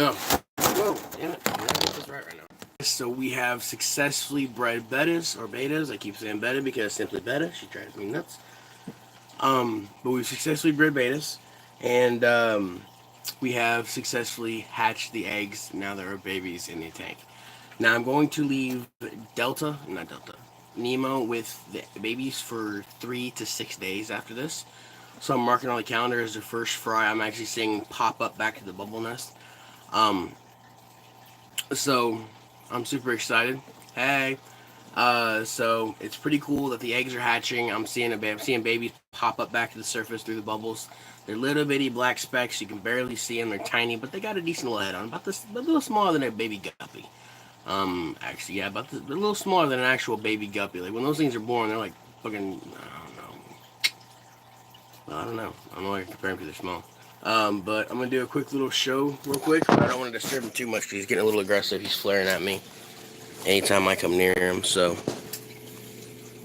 No. Whoa, damn it. I'm not this right now. So we have successfully bred Bettas, or Betas. I keep saying Betta because it's simply Betta. She drives me nuts. But we've successfully bred Betas. And we have successfully hatched the eggs. Now there are babies in the tank. Now I'm going to leave Nemo with the babies for 3 to 6 days after this. So I'm marking on the calendar as the first fry I'm actually seeing pop up back to the bubble nest. Um, so I'm super excited. Hey. So it's pretty cool that the eggs are hatching. I'm seeing babies pop up back to the surface through the bubbles. They're little bitty black specks. You can barely see them. They're tiny, but they got a decent little head on. About this, a little smaller than a baby guppy. Actually, yeah, about a little smaller than an actual baby guppy. Like when those things are born, they're like fucking. I don't know. I don't know why I compare them because they're small. But I'm gonna do a quick little show real quick. But I don't want to disturb him too much because he's getting a little aggressive. He's flaring at me anytime I come near him. So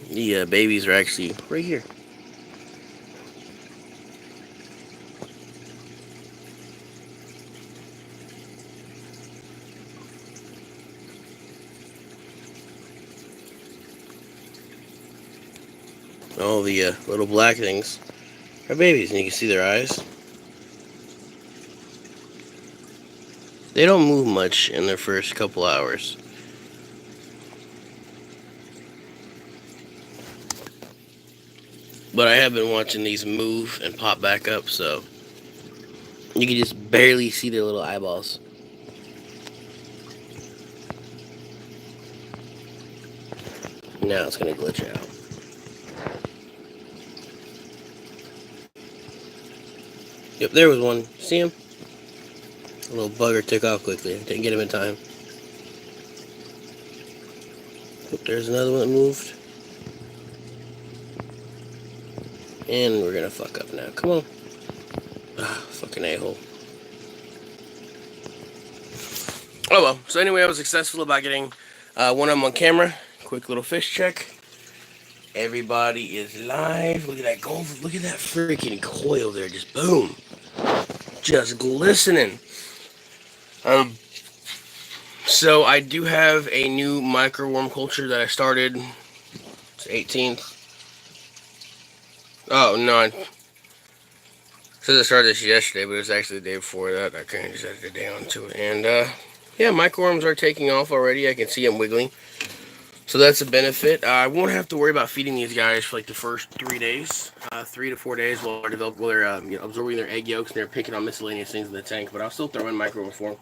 the babies are actually right here. All the little black things are babies, and you can see their eyes. They don't move much in their first couple hours. But I have been watching these move and pop back up, so you can just barely see their little eyeballs. Now it's gonna glitch out. Yep, there was one. See him? A little bugger took off quickly. Didn't get him in time. Oop, there's another one that moved. And we're gonna fuck up now. Come on. Ah, fucking a-hole. Oh well. So anyway, I was successful about getting one of them on camera. Quick little fish check. Everybody is live. Look at that gold. Look at that freaking coil there. Just boom. Just glistening. So I do have a new microworm culture that I started. It's 18th. Oh no. It says I started this yesterday, but it was actually the day before that. I kind of just added a day onto it. And yeah, microworms are taking off already. I can see them wiggling. So that's a benefit. I won't have to worry about feeding these guys for like the first 3 days, 3 to 4 days while they're absorbing their egg yolks and they're picking on miscellaneous things in the tank. But I'll still throw in microworms for them.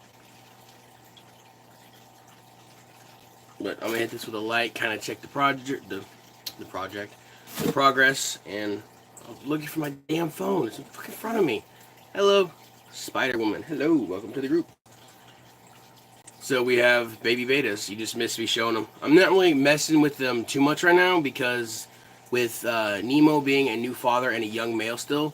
But I'm gonna hit this with a light, kind of check the progress, and I'm looking for my damn phone. It's in front of me. Hello, Spider Woman. Hello, welcome to the group. So we have baby betas. You just missed me showing them. I'm not really messing with them too much right now because with Nemo being a new father and a young male still,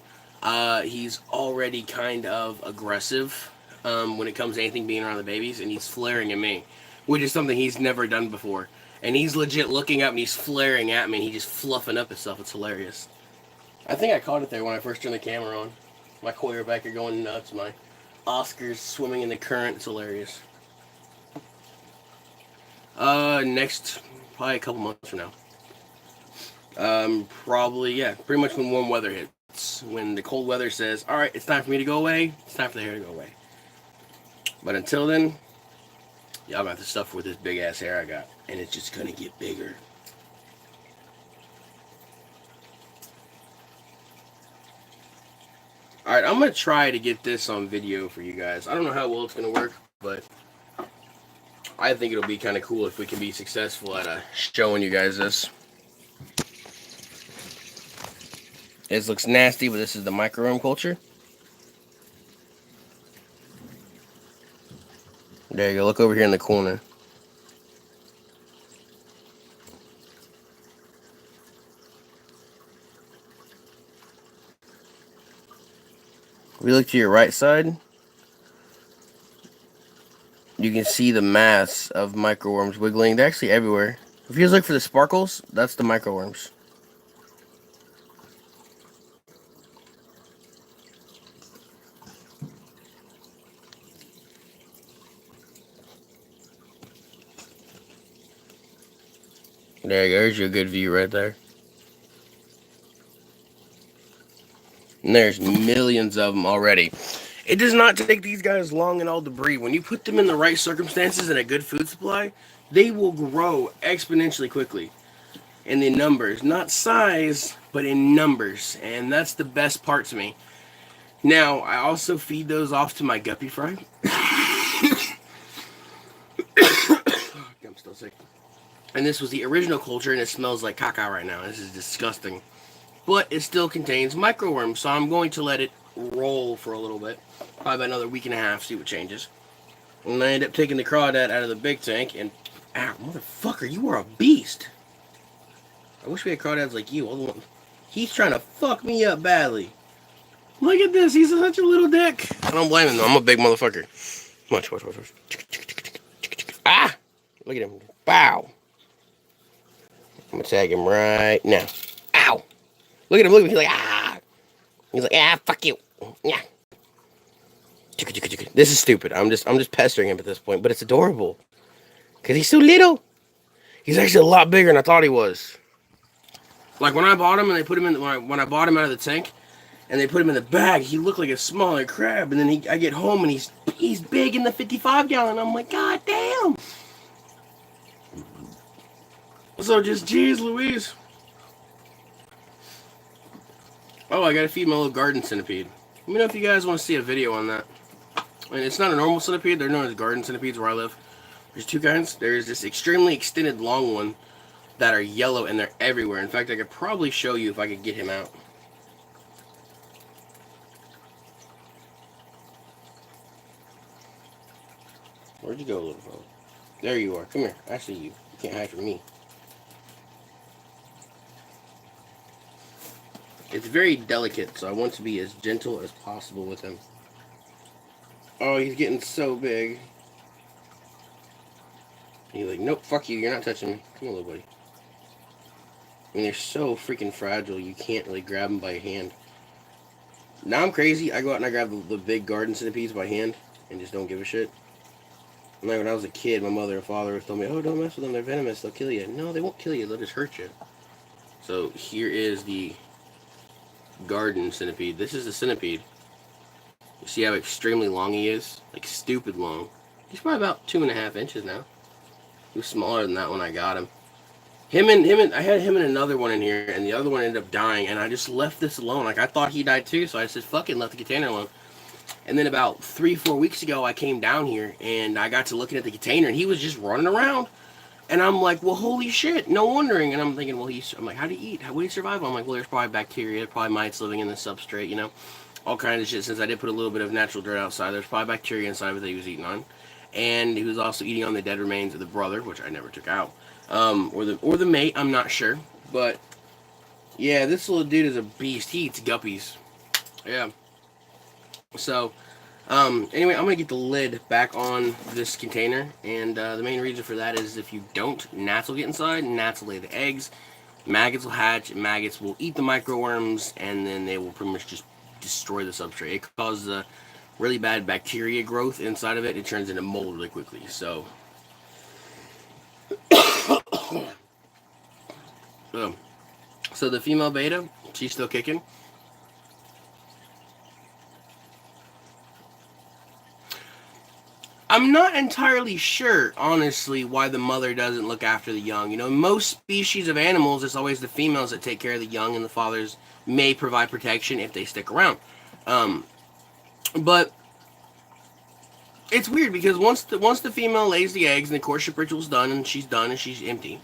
he's already kind of aggressive when it comes to anything being around the babies, and he's flaring at me, which is something he's never done before. And he's legit looking up and he's flaring at me and he's just fluffing up himself. It's hilarious. I think I caught it there when I first turned the camera on. My quarterback are going nuts. My Oscar's swimming in the current. It's hilarious. Next, probably a couple months from now. Probably, yeah, pretty much when warm weather hits. When the cold weather says, alright, it's time for me to go away, it's time for the hair to go away. But until then, y'all got the stuff with this big ass hair I got, and it's just gonna get bigger. Alright, I'm gonna try to get this on video for you guys. I don't know how well it's gonna work, but I think it'll be kind of cool if we can be successful at showing you guys this. This looks nasty, but this is the microworm culture. There you go. Look over here in the corner. If you look to your right side, you can see the mass of microworms wiggling. They're actually everywhere. If you just look for the sparkles, that's the microworms. There's your good view right there. And there's millions of them already. It does not take these guys long at all to breed. When you put them in the right circumstances and a good food supply, they will grow exponentially quickly. In the numbers, not size, but in numbers. And that's the best part to me. Now, I also feed those off to my guppy fry. I'm still sick. And this was the original culture, and it smells like caca right now. This is disgusting. But it still contains microworms, so I'm going to let it roll for a little bit. Probably about another week and a half, see what changes. And I end up taking the crawdad out of the big tank, and... Ow, motherfucker, you are a beast. I wish we had crawdads like you. He's trying to fuck me up badly. Look at this, he's such a little dick. I don't blame him, though. I'm a big motherfucker. Watch. Ah! Look at him. Bow. I'm gonna tag him right now. Ow! Look at him, he's like, ah! He's like, ah, fuck you. Yeah. This is stupid. I'm just pestering him at this point, but it's adorable. Cause he's so little. He's actually a lot bigger than I thought he was. Like when I bought him and they put him in when I bought him out of the tank and they put him in the bag, he looked like a smaller crab. And then I get home and he's big in the 55 gallon. I'm like, God damn. So just geez Louise. Oh, I gotta feed my little garden centipede. Let me know if you guys want to see a video on that. And it's not a normal centipede, they're known as garden centipedes where I live. There's two kinds. There's this extremely extended long one that are yellow and they're everywhere. In fact, I could probably show you if I could get him out. Where'd you go, little fella? There you are. Come here. I see you. You can't hide from me. It's very delicate, so I want to be as gentle as possible with him. Oh, he's getting so big. And you're like, nope, fuck you. You're not touching me. Come on, little buddy. I mean, they're so freaking fragile, you can't really grab them by hand. Now I'm crazy. I go out and I grab the big garden centipedes by hand and just don't give a shit. Like when I was a kid, my mother and father would tell me, oh, don't mess with them. They're venomous. They'll kill you. No, they won't kill you. They'll just hurt you. So here is the garden centipede. This is the centipede. You see how extremely long he is? Like stupid long. He's probably about 2.5 inches now. He was smaller than that when I got him. I had him and another one in here, and the other one ended up dying, and I just left this alone. Like, I thought he died too, so I said, fuck it, left the container alone. And then about 3-4 weeks ago, I came down here, and I got to looking at the container, and he was just running around. And I'm like, well, holy shit, no wondering. And I'm thinking, well, I'm like, how do you eat? How would he survive? I'm like, well, there's probably bacteria, probably mites living in the substrate, you know, all kinds of shit. Since I did put a little bit of natural dirt outside, there's probably bacteria inside of it that he was eating on. And he was also eating on the dead remains of the brother, which I never took out. Or the mate, I'm not sure. But, yeah, this little dude is a beast. He eats guppies. Yeah. So, anyway, I'm going to get the lid back on this container. And the main reason for that is if you don't, gnats will get inside. Gnats will lay the eggs. Maggots will hatch. Maggots will eat the microworms. And then they will pretty much just destroy the substrate. It causes a really bad bacteria growth inside of it. It turns into mold really quickly. So... So the female beta, she's still kicking. I'm not entirely sure, honestly, why the mother doesn't look after the young. You know, most species of animals, it's always the females that take care of the young, and the fathers may provide protection if they stick around. But it's weird because once the female lays the eggs and the courtship ritual's done and she's empty,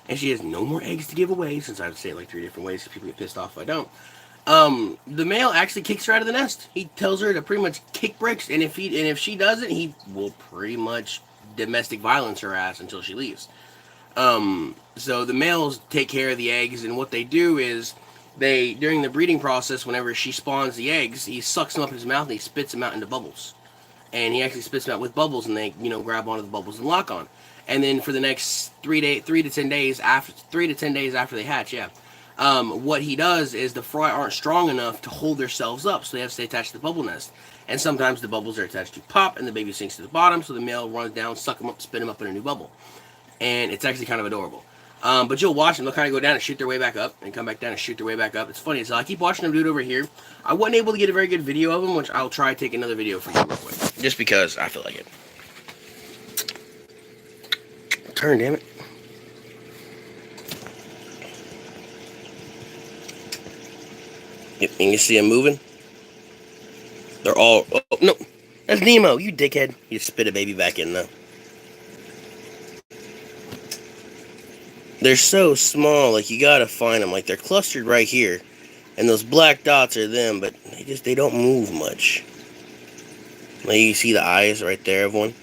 and she has no more eggs to give away, since I would say it like 3 different ways, so people get pissed off if I don't. The male actually kicks her out of the nest. He tells her to pretty much kick bricks, and if she doesn't, he will pretty much domestic violence her ass until she leaves. So the males take care of the eggs, and what they do is during the breeding process, whenever she spawns the eggs, he sucks them up in his mouth and he spits them out into bubbles. And he actually spits them out with bubbles, and they, grab onto the bubbles and lock on. And then for the next 3 to 10 days after they hatch, what he does is the fry aren't strong enough to hold themselves up, so they have to stay attached to the bubble nest. And sometimes the bubbles are attached to pop, and the baby sinks to the bottom, so the male runs down, suck them up, spit them up in a new bubble. And it's actually kind of adorable. But you'll watch them. They'll kind of go down and shoot their way back up, and come back down and shoot their way back up. It's funny. So I keep watching them do it over here. I wasn't able to get a very good video of them, which I'll try to take another video for you real quick, just because I feel like it. Turn, damn it. Yep, and you see them moving. They're all. Oh no, that's Nemo. You dickhead. You spit a baby back in though. They're so small, like you gotta find them. Like they're clustered right here, and those black dots are them, but they don't move much. Like you see the eyes right there of one,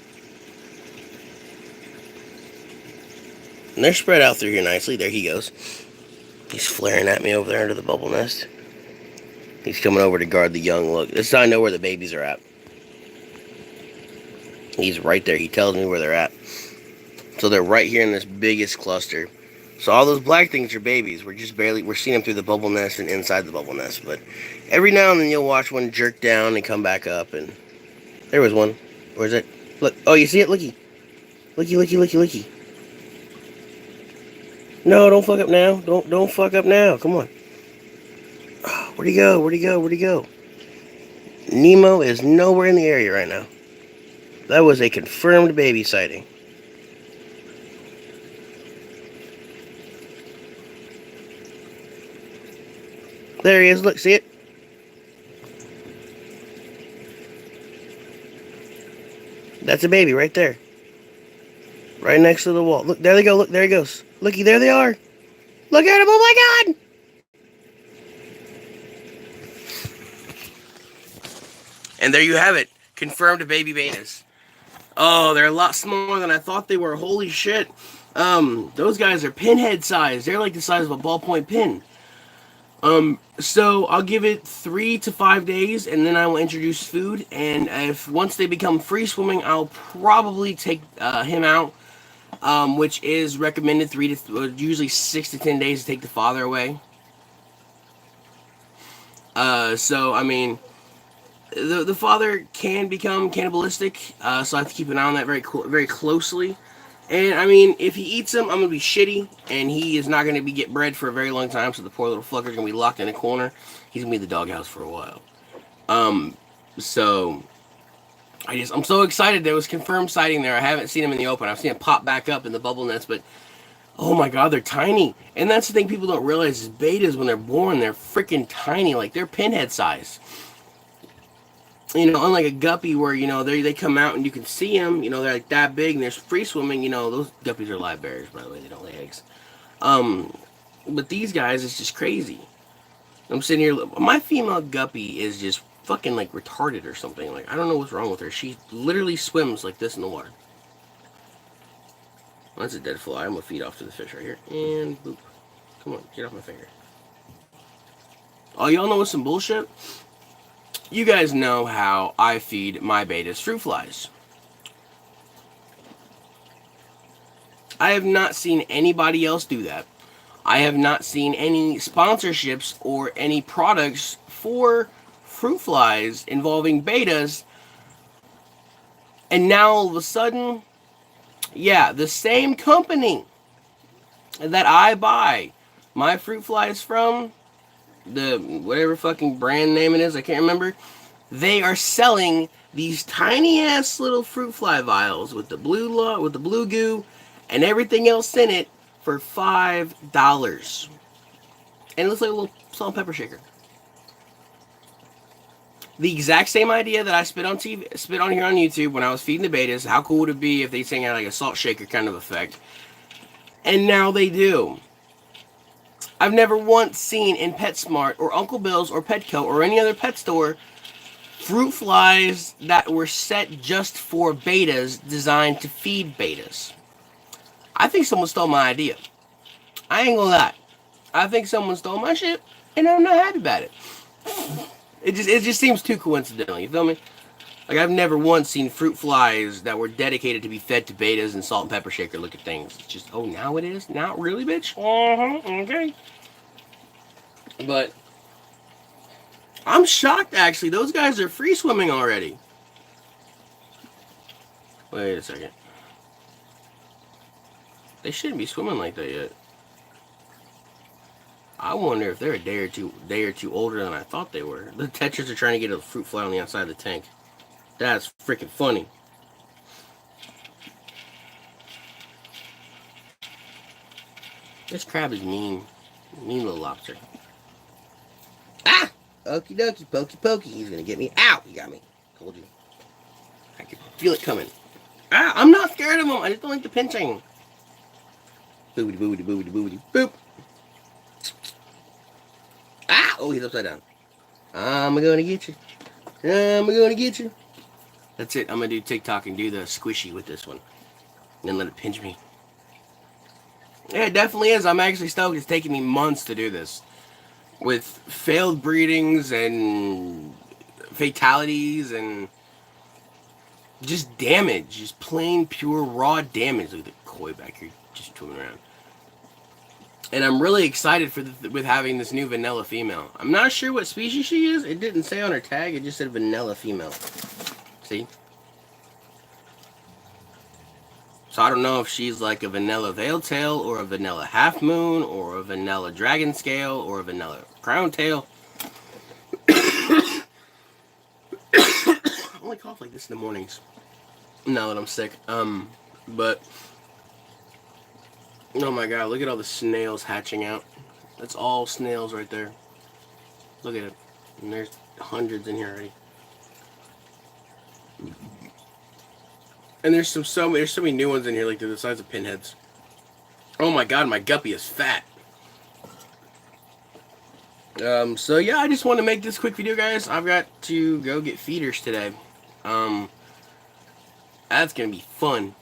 and they're spread out through here nicely. There he goes. He's flaring at me over there under the bubble nest. He's coming over to guard the young. Look, this is how I know where the babies are at. He's right there. He tells me where they're at. So they're right here in this biggest cluster. So all those black things are babies. We're seeing them through the bubble nest and inside the bubble nest. But every now and then you'll watch one jerk down and come back up. And there was one. Where's it? Look. Oh, you see it? Looky. Looky, looky, looky, looky. No, don't fuck up now. Don't fuck up now. Come on. Oh, where'd he go? Where'd he go? Where'd he go? Nemo is nowhere in the area right now. That was a confirmed baby sighting. There he is. Look, see it? That's a baby right there. Right next to the wall. Look, there they go. Look, there he goes. Looky, there they are. Look at him. Oh, my God. And there you have it. Confirmed baby betas. Oh, they're a lot smaller than I thought they were. Holy shit. Those guys are pinhead size. They're like the size of a ballpoint pin. So I'll give it 3 to 5 days, and then I will introduce food. And once they become free swimming, I'll probably take him out, which is recommended usually 6 to 10 days to take the father away. So I mean, the father can become cannibalistic, so I have to keep an eye on that very closely. And I mean, if he eats them, I'm gonna be shitty, and he is not gonna get bred for a very long time. So the poor little fucker's gonna be locked in a corner. He's gonna be in the doghouse for a while. So I'm so excited. There was confirmed sighting there. I haven't seen him in the open. I've seen him pop back up in the bubble nest, but oh my God, they're tiny. And that's the thing people don't realize is betas, when they're born, they're freaking tiny. Like they're pinhead size. You know, unlike a guppy where, you know, they come out and you can see them, you know, they're like that big and they're free swimming, you know, those guppies are live bears, by the way, they don't lay eggs. But these guys, it's just crazy. I'm sitting here, my female guppy is just fucking like retarded or something. Like, I don't know what's wrong with her. She literally swims like this in the water. Well, that's a dead fly. I'm gonna feed off to the fish right here. And boop. Come on, get off my finger. Oh, y'all know what's some bullshit? You guys know how I feed my betas fruit flies. I have not seen anybody else do that. I have not seen any sponsorships or any products for fruit flies involving betas. And now all of a sudden, yeah, the same company that I buy my fruit flies from, the whatever fucking brand name it is, I can't remember, they are selling these tiny ass little fruit fly vials with the blue goo and everything else in it for $5. And it looks like a little salt and pepper shaker. The exact same idea that I spit on here on YouTube when I was feeding the betas. How cool would it be if they sang out like a salt shaker kind of effect? And now they do. I've never once seen in PetSmart or Uncle Bill's or Petco or any other pet store fruit flies that were set just for betas, designed to feed betas. I think someone stole my idea. I ain't gonna lie. I think someone stole my shit, and I'm not happy about it. It just seems too coincidental, you feel me? Like, I've never once seen fruit flies that were dedicated to be fed to betas and salt and pepper shaker looking things. It's just, oh, now it is? Now, really, bitch? Okay. But I'm shocked, actually. Those guys are free swimming already. Wait a second. They shouldn't be swimming like that yet. I wonder if they're a day or two older than I thought they were. The Tetras are trying to get a fruit fly on the outside of the tank. That's freaking funny. This crab is mean. Mean little lobster. Ah! Okie dokie, pokey pokey. He's gonna get me. Ow! He got me. Told you. I can feel it coming. Ah! I'm not scared of him. I just don't like the pinching. Boobity boobity boobity boobity boop. Ah! Oh, he's upside down. I'm gonna get you. I'm gonna get you. That's it. I'm gonna do TikTok and do the squishy with this one. And then let it pinch me. Yeah, it definitely is. I'm actually stoked. It's taking me months to do this. With failed breedings and fatalities and just damage. Just plain, pure, raw damage. Look at the koi back here just swimming around. And I'm really excited with having this new vanilla female. I'm not sure what species she is. It didn't say on her tag. It just said vanilla female. See? So I don't know if she's like a vanilla veil tail or a vanilla half moon or a vanilla dragon scale or a vanilla crown tail. I only cough like this in the mornings now that I'm sick. But oh my god, look at all the snails hatching out. That's all snails right there. Look at it. And there's hundreds in here already. And there's so many new ones in here, like they're the size of pinheads. Oh my god, my guppy is fat. So yeah, I just want to make this quick video, guys. I've got to go get feeders today. That's gonna be fun.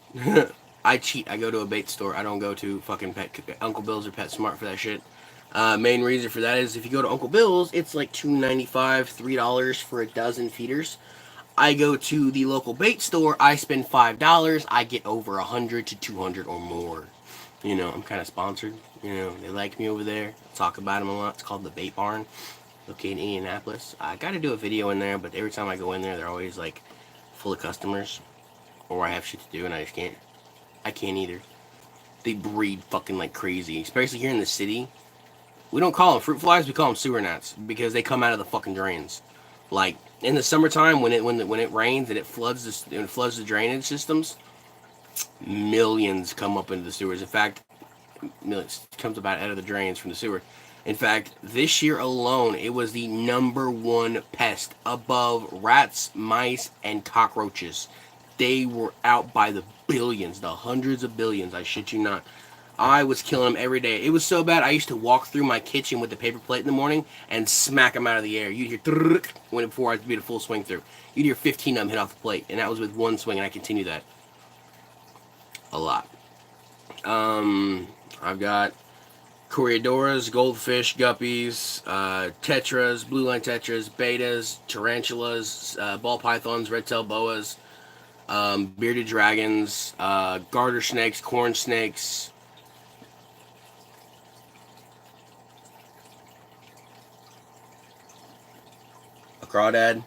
I cheat. I go to a bait store. I don't go to fucking Uncle Bill's or PetSmart for that shit. Main reason for that is if you go to Uncle Bill's, it's like $2.95, $3 for a dozen feeders. I go to the local bait store, I spend $5, I get over 100 to 200 or more. You know, I'm kind of sponsored. You know, they like me over there. I talk about them a lot. It's called the Bait Barn, located in Indianapolis. I got to do a video in there, but every time I go in there, they're always like full of customers, or I have shit to do and I just can't. I can't either. They breed fucking like crazy, especially here in the city. We don't call them fruit flies, we call them sewer gnats because they come out of the fucking drains. Like in the summertime, when it rains and it floods the drainage systems, millions come up into the sewers. In fact, millions comes about out of the drains from the sewer. In fact, this year alone, it was the #1 pest above rats, mice, and cockroaches. They were out by the billions, the hundreds of billions. I shit you not. I was killing them every day. It was so bad, I used to walk through my kitchen with the paper plate in the morning and smack them out of the air. You'd hear when before I did a full swing through. You'd hear 15 of them hit off the plate, and that was with one swing, and I continue that a lot. I've got Coriodoras, goldfish, guppies, tetras, blue line tetras, betas, tarantulas, ball pythons, red-tailed boas, bearded dragons, garter snakes, corn snakes, a crawdad,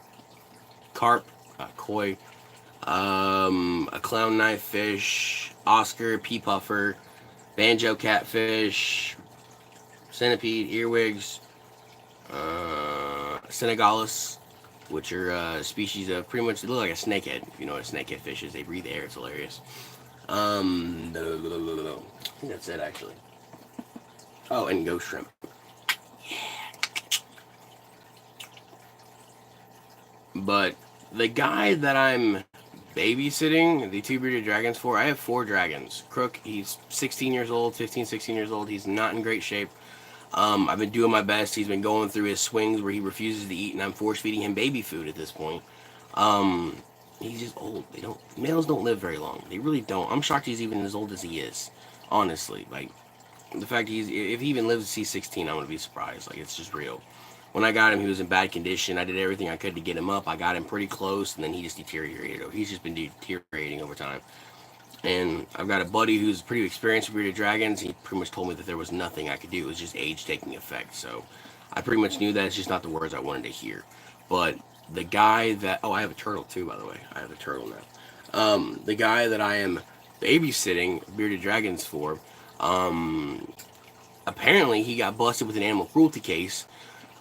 carp, koi, a clown knife fish, Oscar, pea puffer, banjo catfish, centipede, earwigs, Senegalis, which are species of pretty much, they look like a snakehead. If you know what a snakehead fish is, they breathe air. It's hilarious. I think that's it, actually. Oh, and ghost shrimp. Yeah. But the guy that I'm babysitting the 2 bearded dragons for, I have 4 dragons. Crook, he's 16 years old, 15, 16 years old. He's not in great shape. I've been doing my best. He's been going through his swings where he refuses to eat, and I'm force feeding him baby food at this point. He's just old. Males don't live very long. They really don't. I'm shocked he's even as old as he is. Honestly, like the fact if he even lives to see 16, I'm gonna be surprised. Like it's just real. When I got him, he was in bad condition. I did everything I could to get him up. I got him pretty close, and then he just deteriorated. He's just been deteriorating over time. And I've got a buddy who's pretty experienced with bearded dragons. He pretty much told me that there was nothing I could do. It was just age taking effect. So I pretty much knew that. It's just not the words I wanted to hear. But the guy that... Oh, I have a turtle too, by the way. I have a turtle now. The guy that I am babysitting bearded dragons for, apparently he got busted with an animal cruelty case,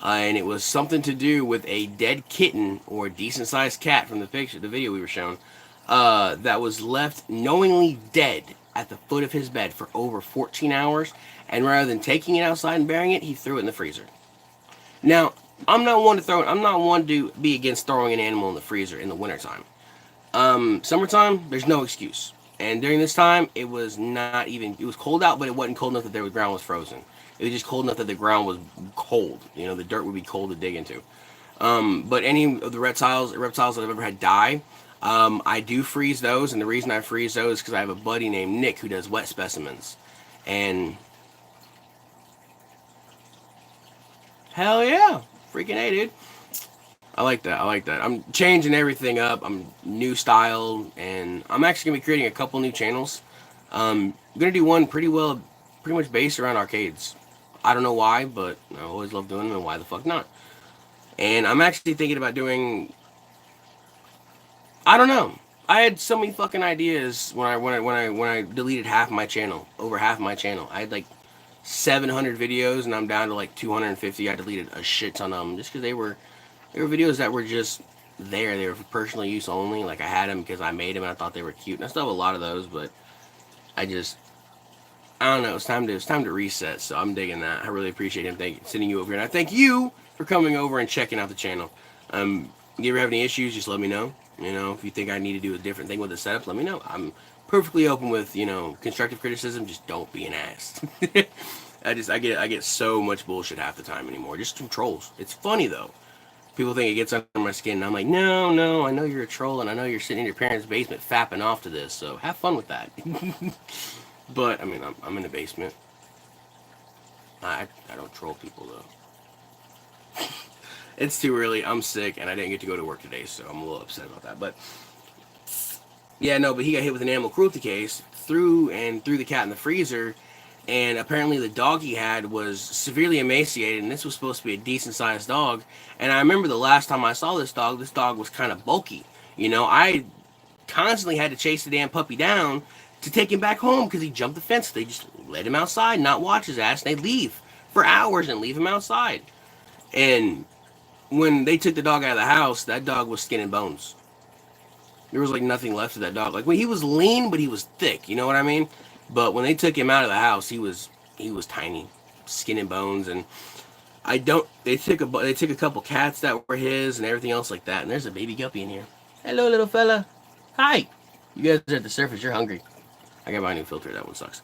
and it was something to do with a dead kitten or a decent sized cat from the video we were shown, that was left knowingly dead at the foot of his bed for over 14 hours. And rather than taking it outside and burying it, he threw it in the freezer. Now, I'm not one to be against throwing an animal in the freezer in the wintertime. Summertime, there's no excuse. And during this time, it was not even, it was cold out, but it wasn't cold enough that the ground was frozen. It was just cold enough that the ground was cold. You know, the dirt would be cold to dig into. But any of the reptiles that I've ever had die, I do freeze those. And the reason I freeze those is because I have a buddy named Nick who does wet specimens. And hell yeah, freaking A, dude. I like that. I like that. I'm changing everything up. I'm new style, and I'm actually gonna be creating a couple new channels. I'm gonna do one pretty much based around arcades. I don't know why, but I always love doing them, and why the fuck not? And I'm actually thinking about doing. I don't know. I had so many fucking ideas when I deleted half my channel, over half my channel. I had like 700 videos, and I'm down to like 250. I deleted a shit ton of them just because they were videos that were just there. They were for personal use only. Like I had them because I made them and I thought they were cute. And I still have a lot of those, but I don't know. It's time to reset. So I'm digging that. I really appreciate him sending you over here, and I thank you for coming over and checking out the channel. If you ever have any issues, just let me know. You know, if you think I need to do a different thing with the setup, let me know. I'm perfectly open with, constructive criticism. Just don't be an ass. I get so much bullshit half the time anymore. Just some trolls. It's funny though. People think it gets under my skin, and I'm like, no, I know you're a troll, and I know you're sitting in your parents' basement fapping off to this, so have fun with that. But, I mean, I'm in the basement. I don't troll people, though. It's too early, I'm sick, and I didn't get to go to work today, so I'm a little upset about that, but... Yeah, no, but he got hit with an animal cruelty case, threw the cat in the freezer, and apparently the dog he had was severely emaciated, and this was supposed to be a decent-sized dog. And I remember the last time I saw this dog was kind of bulky. I constantly had to chase the damn puppy down to take him back home because he jumped the fence. They just let him outside, not watch his ass, and they'd leave for hours and leave him outside. And when they took the dog out of the house, that dog was skin and bones. There was like nothing left of that dog. Like, he was lean, but he was thick. You know what I mean? But when they took him out of the house, he was tiny, skin and bones. And they took a couple cats that were his and everything else like that. And there's a baby guppy in here. Hello, little fella. Hi. You guys are at the surface. You're hungry. I got my new filter. That one sucks.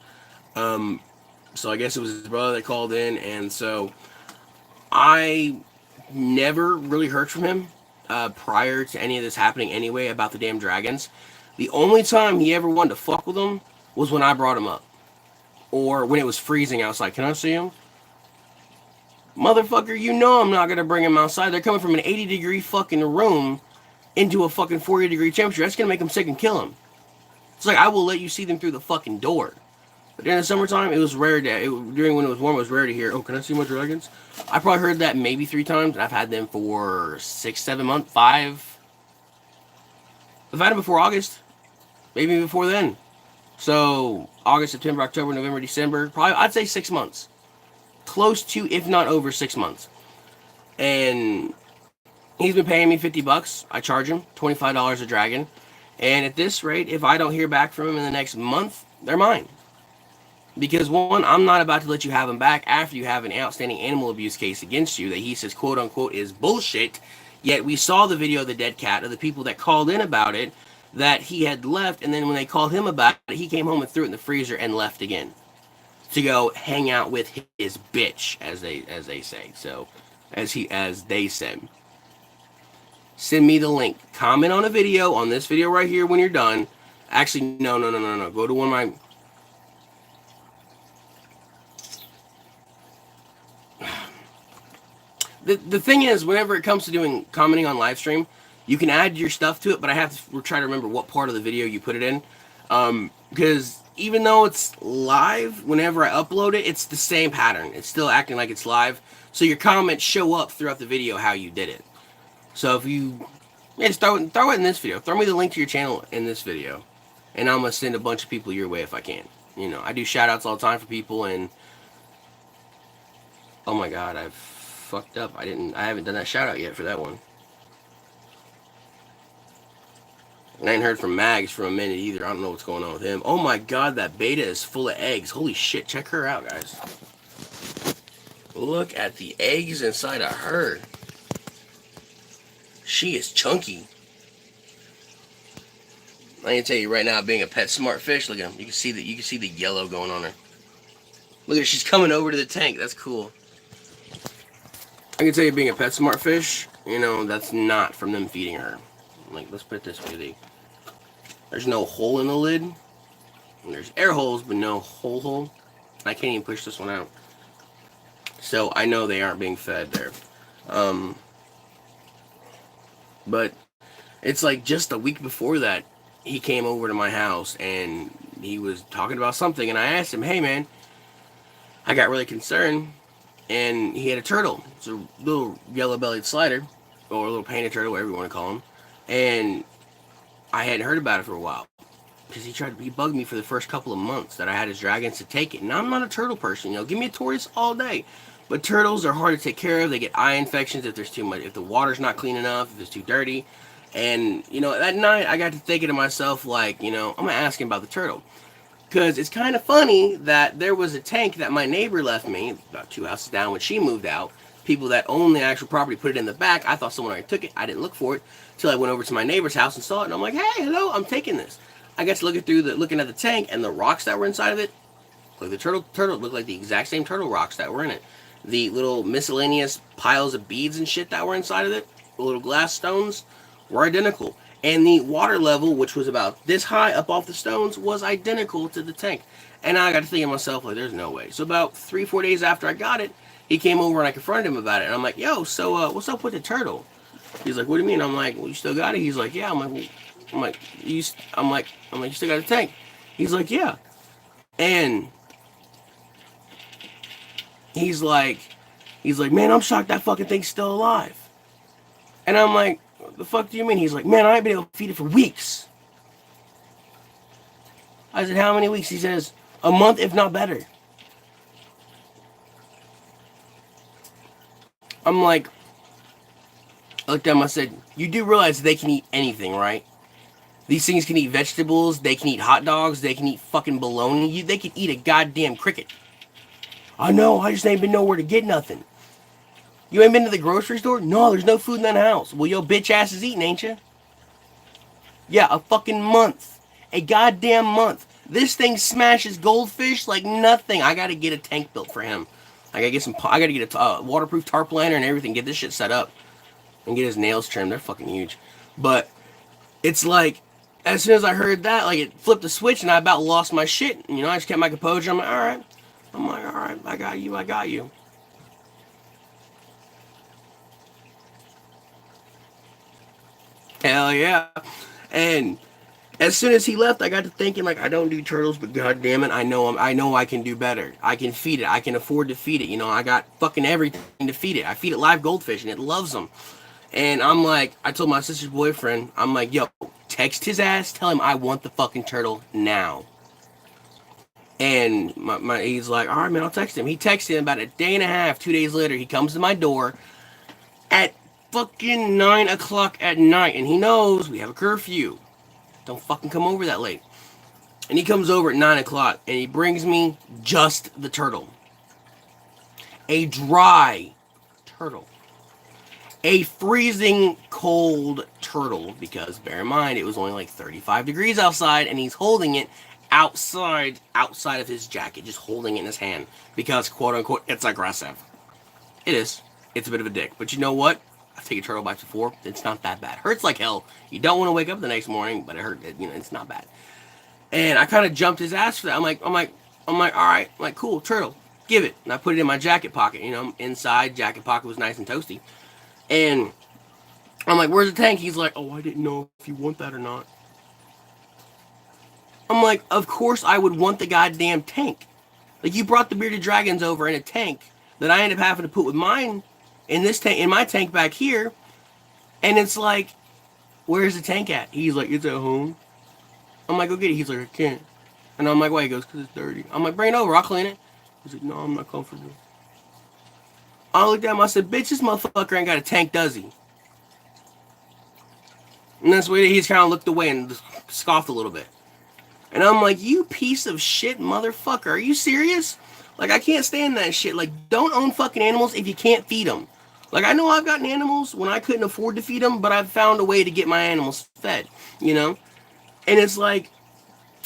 So I guess it was his brother that called in, and so I never really heard from him prior to any of this happening anyway about the damn dragons. The only time he ever wanted to fuck with them was when I brought him up. Or when it was freezing outside. Can I see him? Motherfucker, you know I'm not going to bring him outside. They're coming from an 80-degree fucking room into a fucking 40-degree temperature. That's going to make them sick and kill him. It's like, I will let you see them through the fucking door. But during the summertime, it was rare during when it was warm, it was rare to hear, oh, can I see my dragons? I probably heard that maybe 3 times, and I've had them for 6, 7 months, 5. I've had them before August. Maybe before then. So, August, September, October, November, December, probably, I'd say 6 months. Close to, if not over 6 months. And he's been paying me $50. I charge him $25 a dragon. And at this rate, if I don't hear back from him in the next month, they're mine. Because one, I'm not about to let you have him back after you have an outstanding animal abuse case against you that he says, quote unquote, is bullshit. Yet we saw the video of the dead cat, of the people that called in about it, that he had left, and then when they called him about it, he came home and threw it in the freezer and left again to go hang out with his bitch, as they say. So, as they said. Send me the link. Comment on a video, on this video right here when you're done. Actually, no. Go to one of my... The thing is, whenever it comes to commenting on live stream, you can add your stuff to it, but I have to try to remember what part of the video you put it in. Because even though it's live, whenever I upload it, it's the same pattern. It's still acting like it's live. So your comments show up throughout the video how you did it. So if you... Yeah, just throw it in this video. Throw me the link to your channel in this video. And I'm going to send a bunch of people your way if I can. I do shout outs all the time for people, and Oh my god, I've fucked up. I haven't done that shout out yet for that one. And I ain't heard from Mags for a minute either. I don't know what's going on with him. Oh my god, that beta is full of eggs. Holy shit, check her out, guys. Look at the eggs inside of her. She is chunky. I can tell you right now, being a pet smart fish, look at him. You can see the yellow going on her. Look at her, she's coming over to the tank. That's cool. I can tell you, being a pet smart fish, you know, that's not from them feeding her. Like, let's put it this way, there's no hole in the lid. And there's air holes, but no hole. I can't even push this one out. So I know they aren't being fed there. But it's like just a week before that, he came over to my house and he was talking about something, and I asked him, hey man, I got really concerned, and he had a turtle. It's a little yellow-bellied slider, or a little painted turtle, whatever you want to call him, and I hadn't heard about it for a while, because he bugged me for the first couple of months that I had his dragons to take it. Now I'm not a turtle person, you know, give me a tortoise all day, but turtles are hard to take care of. They get eye infections if there's too much, if the water's not clean enough, if it's too dirty. And, you know, that night I got to thinking to myself, like, you know, I'm going to ask him about the turtle. Because it's kind of funny that there was a tank that my neighbor left me, about 2 houses down when she moved out. People that own the actual property put it in the back. I thought someone already took it. I didn't look for it until I went over to my neighbor's house and saw it. And I'm like, hey, hello, I'm taking this. I got to looking at the tank, and the rocks that were inside of it, like the turtle looked like the exact same turtle rocks that were in it. The little miscellaneous piles of beads and shit that were inside of it, the little glass stones, were identical. And the water level, which was about this high up off the stones, was identical to the tank. And I got to think to myself, like, there's no way. So about 3-4 days after I got it, he came over and I confronted him about it. And I'm like, yo, so what's up with the turtle? He's like, what do you mean? I'm like, well, you still got it? He's like, yeah. I'm like, you still got a tank? He's like, yeah. And he's like, man, I'm shocked that fucking thing's still alive. And I'm like, what the fuck do you mean? He's like, man, I ain't been able to feed it for weeks. I said, how many weeks? He says, a month, if not better. I'm like, I looked at him, I said, you do realize they can eat anything, right? These things can eat vegetables, they can eat hot dogs, they can eat fucking bologna, they can eat a goddamn cricket. I know, I just ain't been nowhere to get nothing. You ain't been to the grocery store? No, there's no food in that house. Well, your bitch ass is eating, ain't you? Yeah, a fucking month. A goddamn month. This thing smashes goldfish like nothing. I gotta get a tank built for him. I gotta get a waterproof tarp liner and everything. Get this shit set up. And get his nails trimmed. They're fucking huge. But it's like, as soon as I heard that, like, it flipped the switch and I about lost my shit. You know, I just kept my composure. I'm like, alright, I got you. Hell yeah. And as soon as he left, I got to thinking, like, I don't do turtles, but god damn it, I know I can do better. I can feed it. I can afford to feed it. You know, I got fucking everything to feed it. I feed it live goldfish and it loves them. And I'm like, I told my sister's boyfriend, I'm like, yo, text his ass, tell him I want the fucking turtle now. And he's like, all right, man, I'll text him. He texted him about a day and a half, 2 days later. He comes to my door at fucking 9 o'clock at night, and he knows we have a curfew. Don't fucking come over that late. And he comes over at 9 o'clock, and he brings me just the turtle. A dry turtle. A freezing cold turtle, because bear in mind, it was only like 35 degrees outside, and he's holding it outside of his jacket, just holding it in his hand, because quote unquote, it's aggressive. It is. It's a bit of a dick. But you know what? I've taken turtle bites before. It's not that bad. Hurts like hell. You don't want to wake up the next morning, but it hurt. You know, it's not bad. And I kind of jumped his ass for that. I'm like, all right. I'm like, cool, turtle, give it. And I put it in my jacket pocket. You know, inside jacket pocket was nice and toasty. And I'm like, where's the tank? He's like, oh, I didn't know if you want that or not. I'm like, of course I would want the goddamn tank. Like, you brought the bearded dragons over in a tank that I ended up having to put with mine in this tank, in my tank back here. And it's like, where's the tank at? He's like, it's at home. I'm like, go get it. He's like, I can't. And I'm like, why? He goes, because it's dirty. I'm like, bring it over. I'll clean it. He's like, no, I'm not comfortable. I looked at him, I said, bitch, this motherfucker ain't got a tank, does he? And that's why he's kind of looked away and scoffed a little bit. And I'm like, you piece of shit motherfucker, are you serious? Like, I can't stand that shit. Like, don't own fucking animals if you can't feed them. Like, I know I've gotten animals when I couldn't afford to feed them, but I've found a way to get my animals fed, you know? And it's like,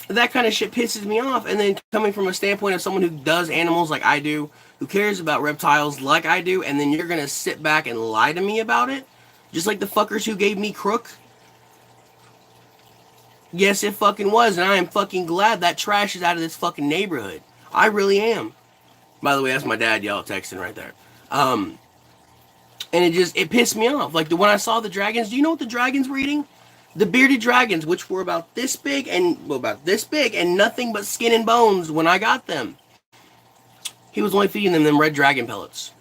that kind of shit pisses me off. And then coming from a standpoint of someone who does animals like I do, who cares about reptiles like I do, and then you're going to sit back and lie to me about it? Just like the fuckers who gave me Crook? Yes, it fucking was, and I am fucking glad that trash is out of this fucking neighborhood. I really am. By the way, that's my dad y'all texting right there. And it pissed me off. Like, when I saw the dragons, do you know what the dragons were eating? The bearded dragons, which were about this big and nothing but skin and bones when I got them. He was only feeding them red dragon pellets.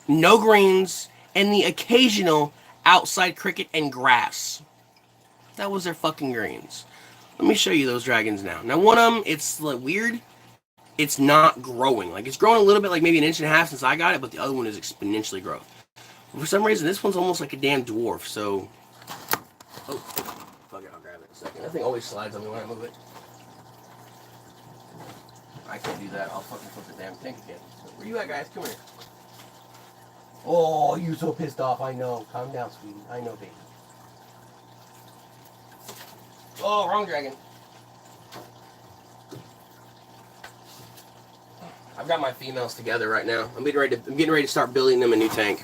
No greens, and the occasional outside cricket and grass. That was their fucking greens. Let me show you those dragons now. Now, one of them, it's like weird. It's not growing. Like, it's growing a little bit, like maybe an inch and a half since I got it, but the other one is exponentially growth. For some reason, this one's almost like a damn dwarf, so... Oh, fuck it, I'll grab it in a second. That thing always slides on me when I move it. I can't do that. I'll fucking flip the damn tank again. Where you at, guys? Come here. Oh, you so pissed off. I know. Calm down, sweetie. I know, baby. Oh, wrong dragon. I've got my females together right now. I'm getting ready to start building them a new tank.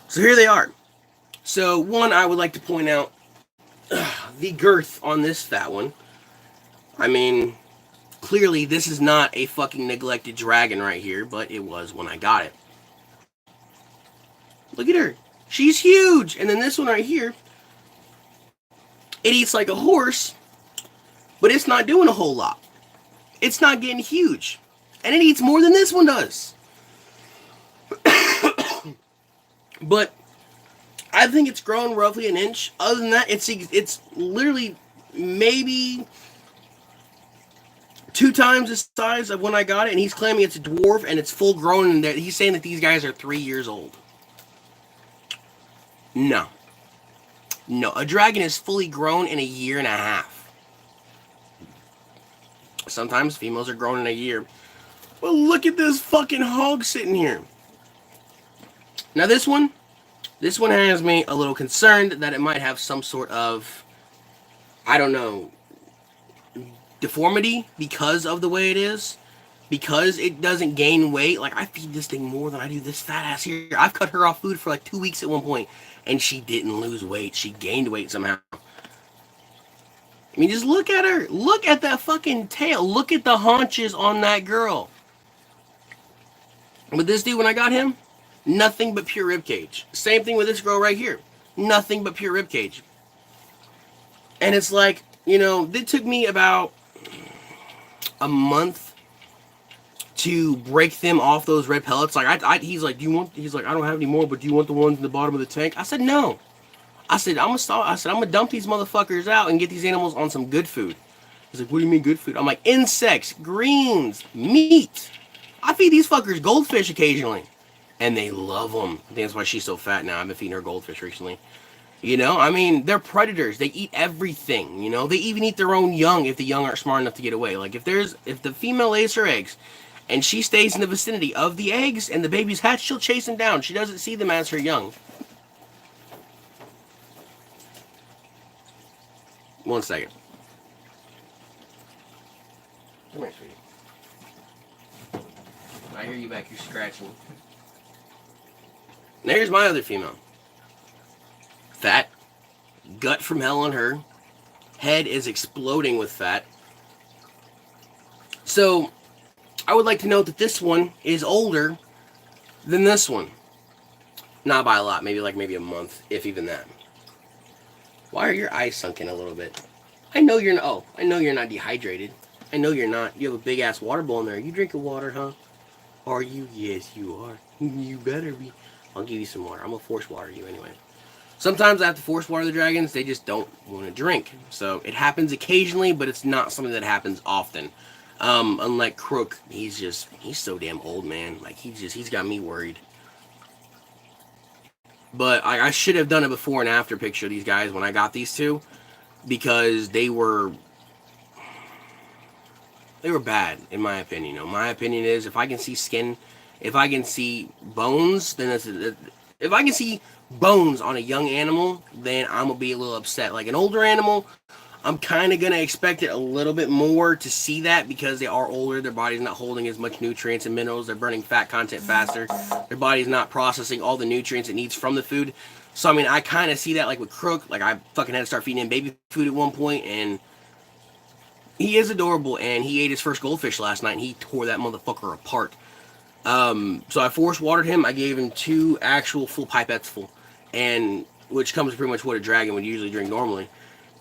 So here they are. So one, I would like to point out the girth on this fat one. I mean, clearly this is not a fucking neglected dragon right here, but it was when I got it. Look at her. She's huge. And then this one right here, it eats like a horse, but it's not doing a whole lot. It's not getting huge. And it eats more than this one does. But I think it's grown roughly an inch. Other than that, it's literally maybe 2 times the size of when I got it. And he's claiming it's a dwarf and it's full grown. And he's saying that these guys are 3 years old. No. No, a dragon is fully grown in a year and a half. Sometimes females are grown in a year. Well, look at this fucking hog sitting here. Now this one has me a little concerned that it might have some sort of, I don't know, deformity because of the way it is. Because it doesn't gain weight. Like, I feed this thing more than I do this fat ass here. I've cut her off food for like 2 weeks at one point. And she didn't lose weight. She gained weight somehow. I mean, just look at her. Look at that fucking tail. Look at the haunches on that girl. With this dude, when I got him, nothing but pure ribcage. Same thing with this girl right here. Nothing but pure ribcage. And it's like, you know, it took me about a month to break them off those red pellets. Like, he's like, he's like, I don't have any more, but do you want the ones in the bottom of the tank? I said, no. I said, I'm gonna dump these motherfuckers out and get these animals on some good food. He's like, what do you mean good food? I'm like, insects, greens, meat. I feed these fuckers goldfish occasionally. And they love them. I think that's why she's so fat now. I've been feeding her goldfish recently. You know, I mean, they're predators. They eat everything, you know. They even eat their own young if the young aren't smart enough to get away. Like, if the female lays her eggs, and she stays in the vicinity of the eggs and the babies hatch, she'll chase them down. She doesn't see them as her young. One second. Come here, sweetie. I hear you back here scratching. And there's my other female. Fat. Gut from hell on her. Head is exploding with fat. So, I would like to note that this one is older than this one. Not by a lot, maybe a month, if even that. Why are your eyes sunken a little bit? I know you're not dehydrated. I know you're not. You have a big ass water bowl in there. You drinking water, huh? Are you? Yes, you are. You better be. I'll give you some water. I'm gonna force water you anyway. Sometimes I have to force water the dragons. They just don't want to drink. So it happens occasionally, but it's not something that happens often. Unlike Crook, he's so damn old, man. Like he's got me worried. But I should have done a before and after picture of these guys when I got these two, because they were bad in my opinion. My opinion is, if I can see skin, if I can see bones, then if I can see bones on a young animal, then I'm gonna be a little upset. Like an older animal, I'm kind of gonna expect it a little bit more to see that, because they are older. Their body's not holding as much nutrients and minerals. They're burning fat content faster. Their body's not processing all the nutrients it needs from the food. So I mean, I kind of see that, like with Crook. Like I fucking had to start feeding him baby food at one point, and he is adorable. And he ate his first goldfish last night, and he tore that motherfucker apart. So I force watered him. I gave him 2 actual full pipettes full, and which comes pretty much what a dragon would usually drink normally.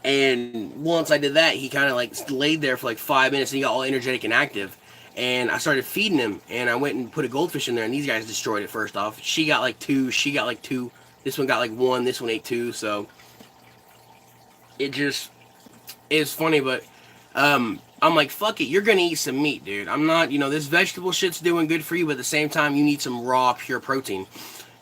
And once I did that, he kind of like laid there for like 5 minutes, and he got all energetic and active. And I started feeding him, and I went and put a goldfish in there, and these guys destroyed it. First off, she got like 2, she got like 2. This one got like 1. This one ate 2. So it just is funny, but I'm like, fuck it, you're gonna eat some meat, dude. I'm not, this vegetable shit's doing good for you, but at the same time, you need some raw, pure protein.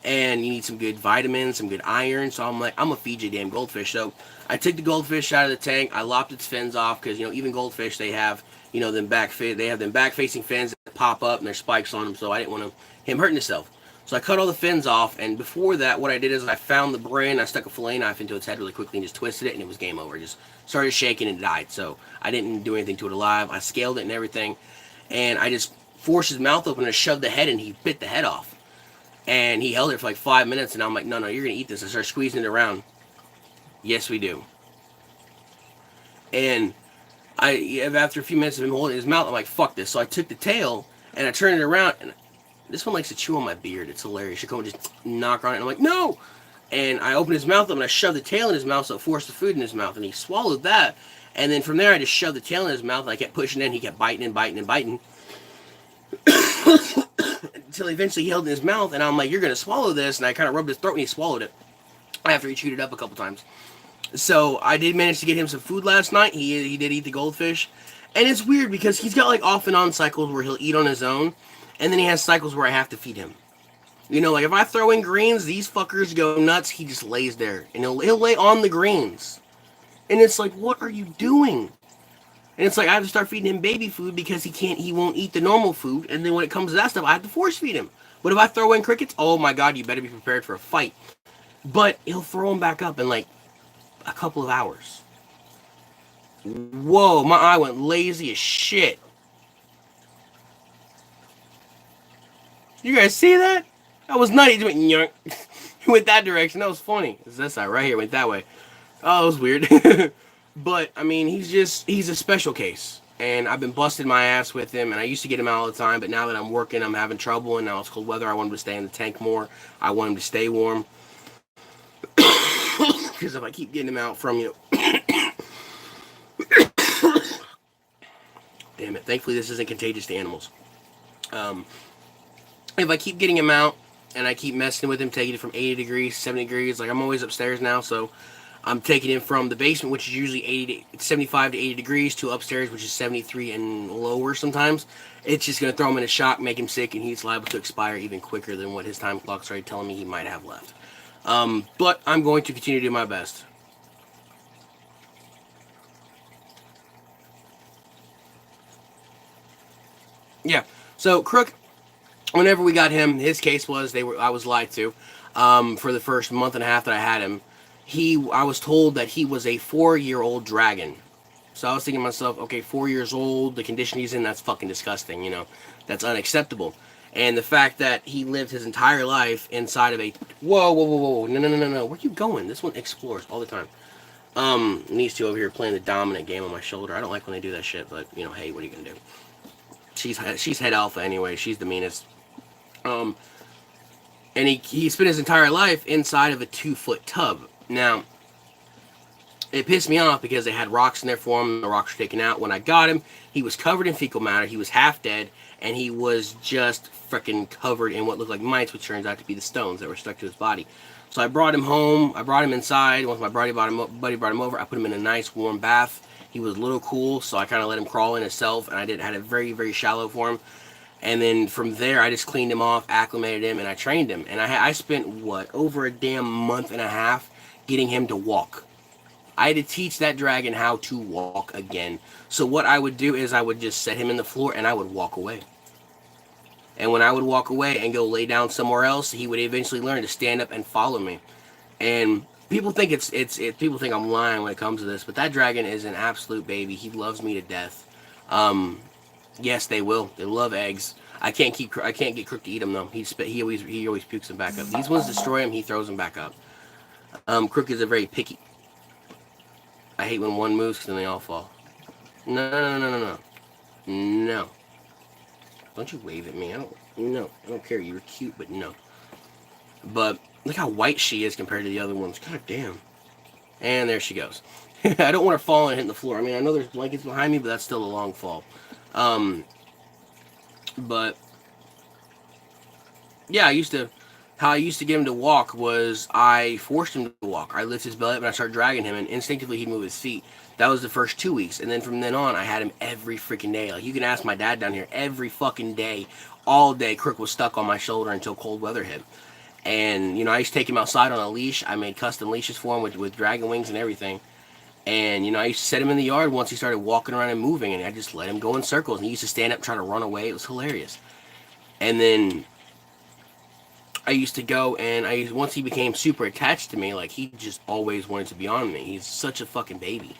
And you need some good vitamins, some good iron. So I'm like, I'm gonna feed you a damn goldfish. So I took the goldfish out of the tank. I lopped its fins off, because even goldfish, they have them they have them back facing fins that pop up and there's spikes on them. So I didn't want him hurting himself. So I cut all the fins off, and before that, what I did is I found the brain. I stuck a fillet knife into its head really quickly and just twisted it, and it was game over. It just started shaking and it died. So I didn't do anything to it alive. I scaled it and everything, and I just forced his mouth open and shoved the head, and he bit the head off. And he held it for like 5 minutes, and I'm like, no, you're going to eat this. I started squeezing it around. Yes, we do. And after a few minutes of him holding his mouth, I'm like, fuck this. So I took the tail, and I turned it around, and this one likes to chew on my beard. It's hilarious. She come and just knock on it, and I'm like, no! And I opened his mouth up, and I shoved the tail in his mouth, so it forced the food in his mouth, and he swallowed that. And then from there, I just shoved the tail in his mouth, and I kept pushing it, and he kept biting and biting and biting. Until eventually he held it in his mouth, and I'm like, you're going to swallow this. And I kind of rubbed his throat, and he swallowed it after he chewed it up a couple times. So I did manage to get him some food last night. He did eat the goldfish. And it's weird, because he's got like off and on cycles where he'll eat on his own, and then he has cycles where I have to feed him. Like if I throw in greens, these fuckers go nuts. He just lays there, and he'll lay on the greens. And it's like, what are you doing? And it's like, I have to start feeding him baby food, because he won't eat the normal food. And then when it comes to that stuff, I have to force feed him. But if I throw in crickets, oh my god, you better be prepared for a fight. But he'll throw them back up in like a couple of hours. Whoa, my eye went lazy as shit. You guys see that? That was nutty. He went, yoink. He went that direction. That was funny. It's this side right here. Went that way. Oh, it was weird. But, I mean, he's a special case. And I've been busting my ass with him, and I used to get him out all the time, but now that I'm working, I'm having trouble, and now it's cold weather. I want him to stay in the tank more. I want him to stay warm. Because if I keep getting him out from damn it. Thankfully, this isn't contagious to animals. If I keep getting him out, and I keep messing with him, taking it from 80 degrees, 70 degrees, like I'm always upstairs now, so I'm taking him from the basement, which is usually 75 to 80 degrees, to upstairs, which is 73 and lower sometimes. It's just going to throw him in a shock, make him sick, and he's liable to expire even quicker than what his time clock's already telling me he might have left. But I'm going to continue to do my best. Yeah, so Crook, whenever we got him, his case was I was lied to. For the first month and a half that I had him, I was told that he was a 4-year-old dragon. So I was thinking to myself, okay, 4 years old, the condition he's in, that's fucking disgusting, that's unacceptable. And the fact that he lived his entire life inside of a, whoa, no, where are you going? This one explores all the time. And these two over here playing the dominant game on my shoulder. I don't like when they do that shit, but, hey, what are you gonna do? She's head alpha anyway, she's the meanest. And he spent his entire life inside of a 2-foot tub. Now, It pissed me off because they had rocks in there for him. The rocks were taken out. When I got him, he was covered in fecal matter. He was half dead, and he was just freaking covered in what looked like mites, which turns out to be the stones that were stuck to his body. So I brought him home. I brought him inside. Once my buddy brought him over, I put him in a nice warm bath. He was a little cool, so I kind of let him crawl in himself, and I had it very, very shallow for him. And then from there, I just cleaned him off, acclimated him, and I trained him. And I spent, over a damn month and a half getting him to walk. I had to teach that dragon how to walk again. So what I would do is I would just set him in the floor and I would walk away. And when I would walk away and go lay down somewhere else, he would eventually learn to stand up and follow me. And people think people think I'm lying when it comes to this, but that dragon is an absolute baby. He loves me to death. Yes, they will. They love eggs. I can't get Crook to eat them though. He always pukes them back up. These ones destroy him. He throws them back up. Crook is a very picky. I hate when one moves because then they all fall. No. No. Don't you wave at me. I don't care. You're cute, but no. But look how white she is compared to the other ones. God damn. And there she goes. I don't want her falling and hitting the floor. I mean, I know there's blankets behind me, but that's still a long fall. But yeah, how I used to get him to walk was I forced him to walk. I lift his belly up and I start dragging him, and instinctively he'd move his feet. That was the first 2 weeks, and then from then on, I had him every freaking day. Like, you can ask my dad down here, every fucking day, all day, Crook was stuck on my shoulder until cold weather hit. And, I used to take him outside on a leash. I made custom leashes for him with dragon wings and everything. And, I used to set him in the yard once he started walking around and moving, and I just let him go in circles. And he used to stand up and try to run away. It was hilarious. And then I used to go, and once he became super attached to me, like, he just always wanted to be on me. He's such a fucking baby.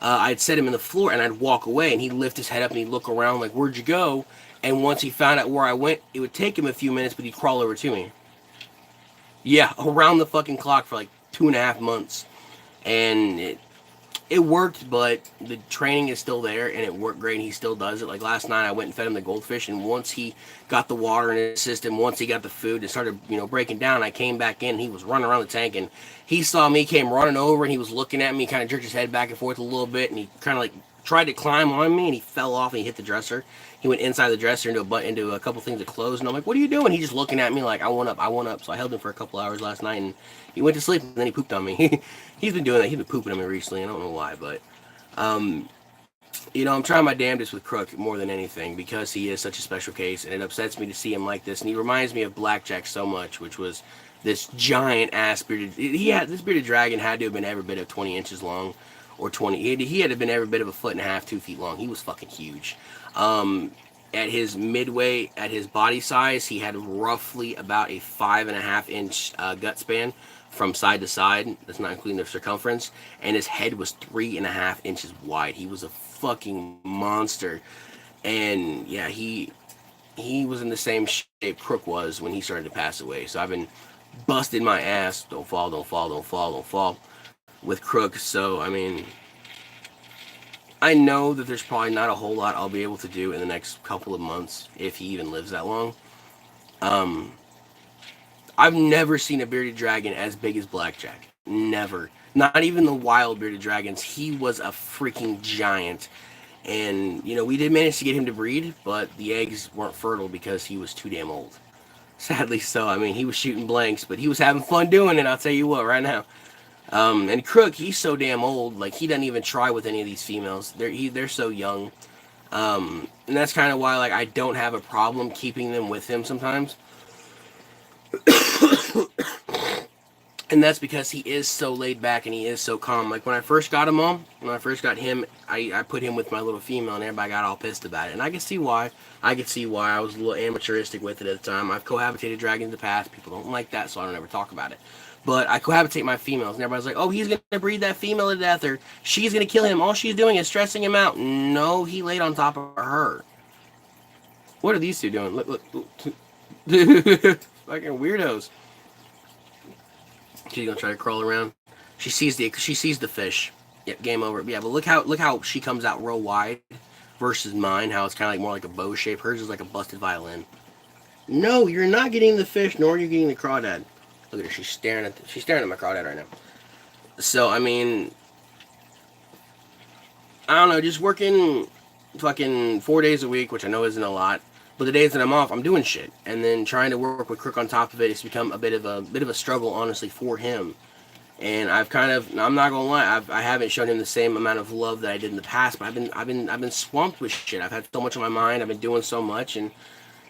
I'd set him in the floor, and I'd walk away, and he'd lift his head up, and he'd look around like, where'd you go? And once he found out where I went, it would take him a few minutes, but he'd crawl over to me. Yeah, around the fucking clock for like 2.5 months. And it worked, but the training is still there, and it worked great, and he still does it. Like last night, I went and fed him the goldfish, and once he got the water in his system, once he got the food, and started, breaking down, I came back in, he was running around the tank, and he saw me, came running over, and he was looking at me, kind of jerked his head back and forth a little bit, and he kind of like tried to climb on me, and he fell off, and he hit the dresser. He went inside the dresser into a couple things of clothes, and I'm like, what are you doing? He's just looking at me like, I want up. So I held him for a couple hours last night, and he went to sleep, and then he pooped on me. He's been doing that. He's been pooping on me recently. I don't know why, but I'm trying my damnedest with Crook more than anything because he is such a special case, and it upsets me to see him like this. And he reminds me of Blackjack so much, which was this giant ass bearded. This bearded dragon had to have been every bit of 20 inches long, or 20. He had to have been every bit of 1.5 feet, 2 feet long. He was fucking huge. At his midway, at his body size, he had roughly about a 5.5 inch gut span from side to side. That's not including the circumference. And his head was 3.5 inches wide. He was a fucking monster. And yeah, he was in the same shape Crook was when he started to pass away. So I've been busting my ass. Don't fall with Crook. So I mean, I know that there's probably not a whole lot I'll be able to do in the next couple of months, if he even lives that long. I've never seen a bearded dragon as big as Blackjack. Never. Not even the wild bearded dragons. He was a freaking giant. And, we did manage to get him to breed, but the eggs weren't fertile because he was too damn old. Sadly so. I mean, he was shooting blanks, but he was having fun doing it, I'll tell you what, right now. And Crook, he's so damn old, like, he doesn't even try with any of these females. They're so young. And that's kind of why, like, I don't have a problem keeping them with him sometimes. And that's because he is so laid back and he is so calm. Like, when I first got him, I put him with my little female, and everybody got all pissed about it. And I can see why. I was a little amateuristic with it at the time. I've cohabitated dragons in the past. People don't like that, so I don't ever talk about it. But I cohabitate my females, and everybody's like, oh, he's going to breed that female to death, or she's going to kill him. All she's doing is stressing him out. No, he laid on top of her. What are these two doing? Look. Fucking weirdos. She's going to try to crawl around. She sees the fish. Yep, game over. Yeah, but look how she comes out real wide versus mine, how it's kind of like more like a bow shape. Hers is like a busted violin. No, you're not getting the fish, nor are you getting the crawdad. Look at her. She's staring at my crawdad right now. So, I mean, I don't know, just working fucking 4 days a week, which I know isn't a lot. But the days that I'm off, I'm doing shit, and then trying to work with Crook on top of it, it's become a bit of a struggle, honestly, for him. And I've kind of, I'm not gonna lie, I haven't shown him the same amount of love that I did in the past. But I've been swamped with shit. I've had so much on my mind. I've been doing so much, and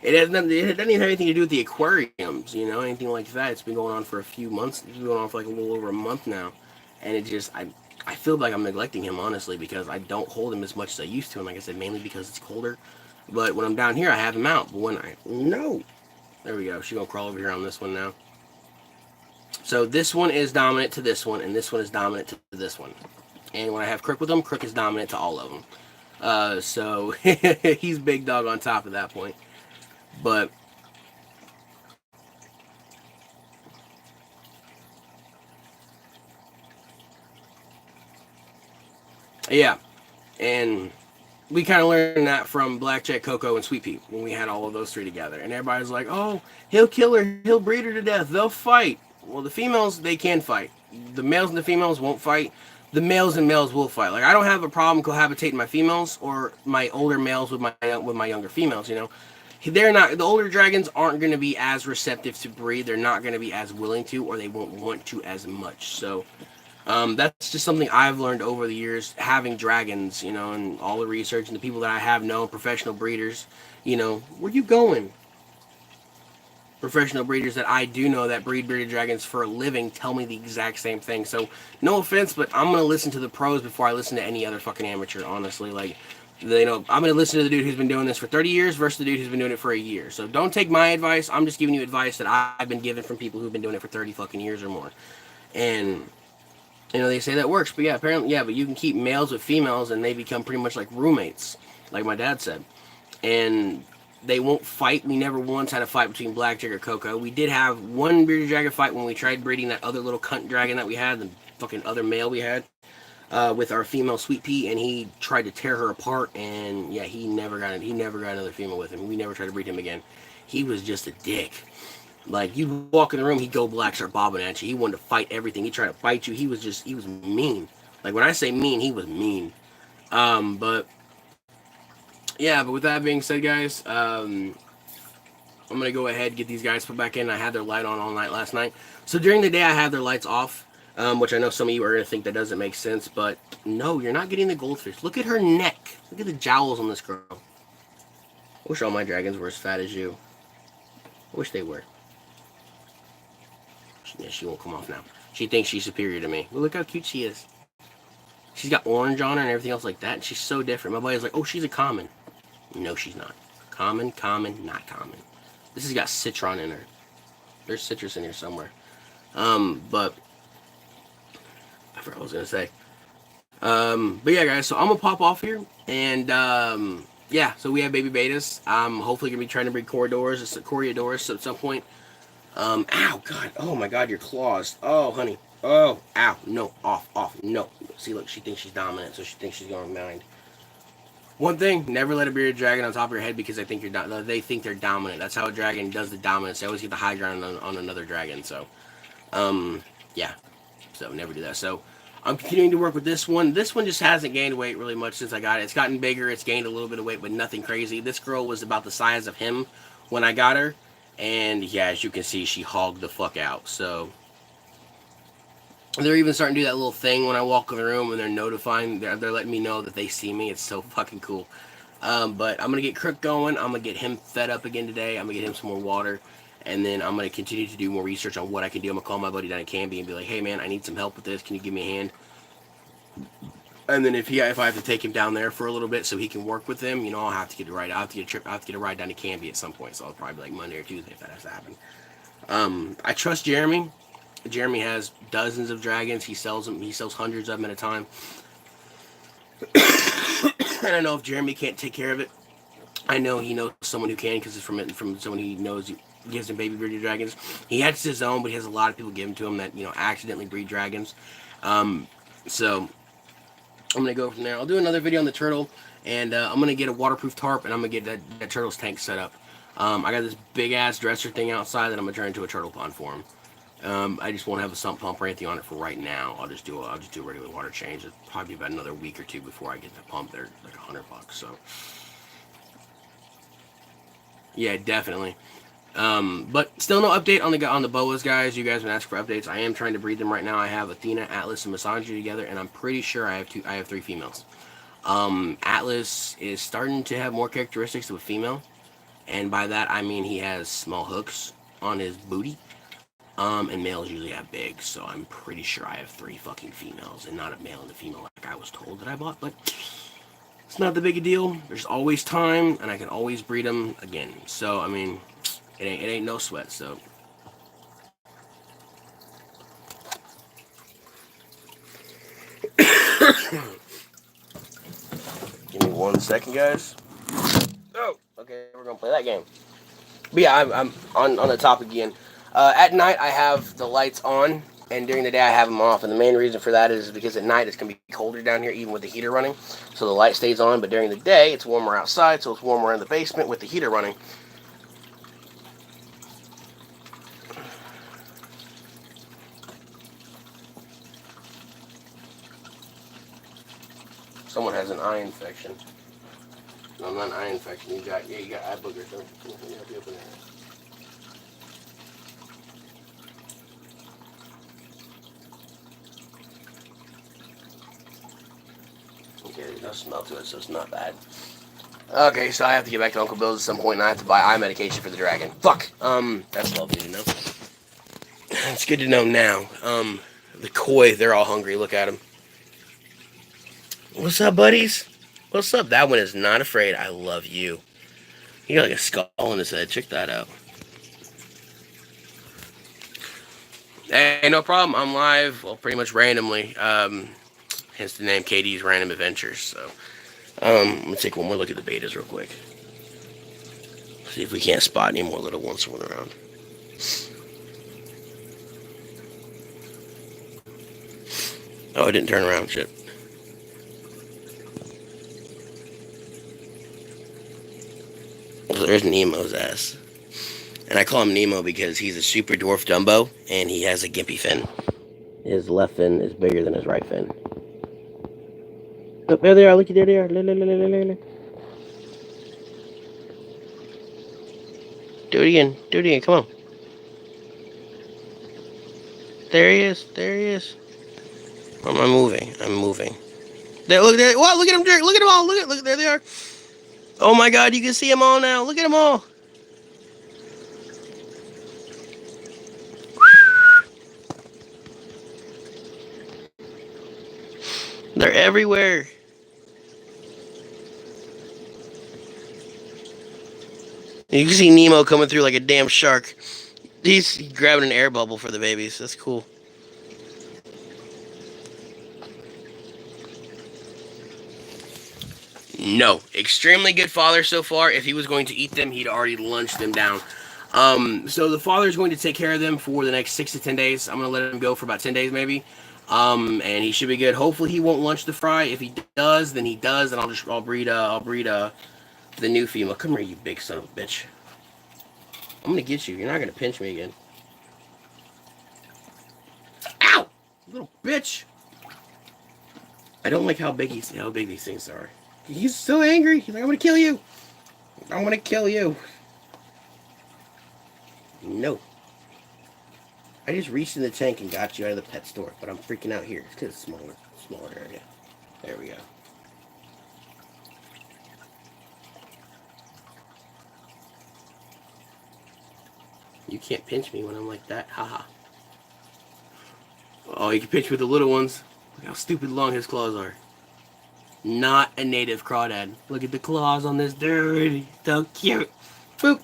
it doesn't even have anything to do with the aquariums, anything like that. It's been going on for a few months. It's been going on for like a little over a month now, and it just I feel like I'm neglecting him, honestly, because I don't hold him as much as I used to. And like I said, mainly because it's colder. But when I'm down here, I have him out. But when I no, there we go. She's gonna crawl over here on this one now. So this one is dominant to this one, and this one is dominant to this one. And when I have Crook with him, Crook is dominant to all of them. So he's big dog on top at that point. But yeah, and we kind of learned that from Blackjack, Coco, and Sweet Pea when we had all of those three together. And everybody's like, "Oh, he'll kill her, he'll breed her to death, they'll fight." Well, the females, they can fight. The males and the females won't fight. The males and males will fight. Like, I don't have a problem cohabitating my females or my older males with my younger females. They're not, the older dragons aren't going to be as receptive to breed. They're not going to be as willing to, or they won't want to as much. So that's just something I've learned over the years, having dragons, and all the research and the people that I have known, professional breeders. Where you going? Professional breeders that I do know that breed bearded dragons for a living tell me the exact same thing. So, no offense, but I'm gonna listen to the pros before I listen to any other fucking amateur. Honestly, like, I'm gonna listen to the dude who's been doing this for 30 years versus the dude who's been doing it for a year. So don't take my advice. I'm just giving you advice that I've been given from people who've been doing it for 30 fucking years or more. And they say that works, but yeah, apparently, yeah, but you can keep males with females and they become pretty much like roommates, like my dad said. And they won't fight. We never once had a fight between Blackjack or Coco. We did have one bearded dragon fight when we tried breeding that other little cunt dragon that we had, the fucking other male we had, with our female Sweet Pea, and he tried to tear her apart. And yeah, he never got another female with him. We never tried to breed him again. He was just a dick. Like, you walk in the room, he'd go black, start bobbing at you. He wanted to fight everything. He tried to fight you. He was mean. Like, when I say mean, he was mean. But yeah, but with that being said, guys, I'm gonna go ahead and get these guys put back in. I had their light on all night last night, so during the day I have their lights off, which I know some of you are gonna think that doesn't make sense, but no, you're not getting the goldfish. Look at her neck. Look at the jowls on this girl. I wish all my dragons were as fat as you. I wish they were. Yeah, she won't come off now. She thinks she's superior to me. Well, look how cute she is. She's got orange on her and everything else like that. She's so different. My buddy's like, "Oh, she's a common." No, she's not. Common, not common. This has got citron in her. There's citrus in here somewhere. But I forgot what I was gonna say. But yeah, guys. So I'm gonna pop off here, and yeah. So we have baby Bettas. Hopefully gonna be trying to breed corridors at some point. Ow, God. Oh my God, your claws. Oh, honey. Oh, ow. No, off. No. See, look, she thinks she's dominant, so she thinks she's going to mind. One thing, never let a bearded dragon on top of your head because they think they think they're dominant. That's how a dragon does the dominance. They always get the high ground on another dragon. So, yeah. So never do that. So I'm continuing to work with this one. This one just hasn't gained weight really much since I got it. It's gotten bigger. It's gained a little bit of weight, but nothing crazy. This girl was about the size of him when I got her. And yeah, as you can see, she hogged the fuck out. So they're even starting to do that little thing when I walk in the room and they're notifying, they're letting me know that they see me. It's so fucking cool. But I'm going to get Crook going. I'm going to get him fed up again today. I'm going to get him some more water. And then I'm going to continue to do more research on what I can do. I'm going to call my buddy down at Canby and be like, "Hey man, I need some help with this. Can you give me a hand?" And then if I have to take him down there for a little bit so he can work with them, I'll have to get a ride. I'll have to get a ride down to Canby at some point. So I'll probably like Monday or Tuesday if that has to happen. I trust Jeremy. Jeremy has dozens of dragons. He sells them. He sells hundreds of them at a time. And I know if Jeremy can't take care of it, I know he knows someone who can because it's from someone he knows who gives him baby bearded dragons. He has his own, but he has a lot of people give him to him that accidentally breed dragons. So I'm going to go from there. I'll do another video on the turtle, and I'm going to get a waterproof tarp, and I'm going to get that turtle's tank set up. I got this big-ass dresser thing outside that I'm going to turn into a turtle pond for him. I just won't have a sump pump or anything on it for right now. I'll just do a regular water change. It'll probably be about another week or two before I get the pump. They're like $100. So yeah, definitely. But still no update on the boas, guys. You guys been asking for updates. I am trying to breed them right now. I have Athena, Atlas, and Massager together, and I'm pretty sure I have three females. Atlas is starting to have more characteristics of a female, and by that I mean he has small hooks on his booty. And males usually have big, so I'm pretty sure I have three fucking females and not a male and a female like I was told that I bought, but it's not the big a deal. There's always time, and I can always breed them again. So, I mean, it ain't no sweat, so. Give me 1 second, guys. Oh, okay, we're gonna play that game. But yeah, I'm on the topic again. At night, I have the lights on, and during the day, I have them off. And the main reason for that is because at night, it's going to be colder down here, even with the heater running. So the light stays on, but during the day, it's warmer outside, so it's warmer in the basement with the heater running. Someone has an eye infection. No, not an eye infection. You got eye boogers. Don't you? Be open there. Okay, there's no smell to it, so it's not bad. Okay, so I have to get back to Uncle Bill's at some point, and I have to buy eye medication for the dragon. Fuck. That's lovely to know. It's good to know now. The koi, they're all hungry. Look at them. What's up, buddies? What's up? That one is not afraid. I love you. He got like a skull in his head. Check that out. Hey, no problem. I'm live. Well, pretty much randomly. Hence the name KD's Random Adventures. So, I'm gonna take one more look at the betas real quick. See if we can't spot any more little ones swimming around. Oh, it didn't turn around. Shit. There's Nemo's ass. And I call him Nemo because he's a super dwarf Dumbo, and he has a gimpy fin. His left fin is bigger than his right fin. Oh, there they are. Look, there they are. Do it again. Do it again. Come on. There he is. There he is. I'm moving. I'm moving. There, look there. Wow, look at them. Look at them all. Look. There they are. Oh my God, you can see them all now. Look at them all. They're everywhere. You can see Nemo coming through like a damn shark. He's grabbing an air bubble for the babies. That's cool. No, extremely good father so far. If he was going to eat them, he'd already lunched them down. So the father is going to take care of them for the next 6 to 10 days. I'm going to let him go for about 10 days maybe. And he should be good. Hopefully he won't lunch the fry. If he does, then he does, and I'll breed the new female. Come here, you big son of a bitch. I'm gonna get you. You're not gonna pinch me again. Ow! Little bitch. I don't like how big these things are. He's so angry. He's like, I'm gonna kill you. I'm gonna kill you. No. I just reached in the tank and got you out of the pet store, but I'm freaking out here. It's because it's smaller area. There we go. You can't pinch me when I'm like that. Haha. Oh, you can pinch with the little ones. Look how stupid long his claws are. Not a native crawdad. Look at the claws on this dude. So cute. Boop.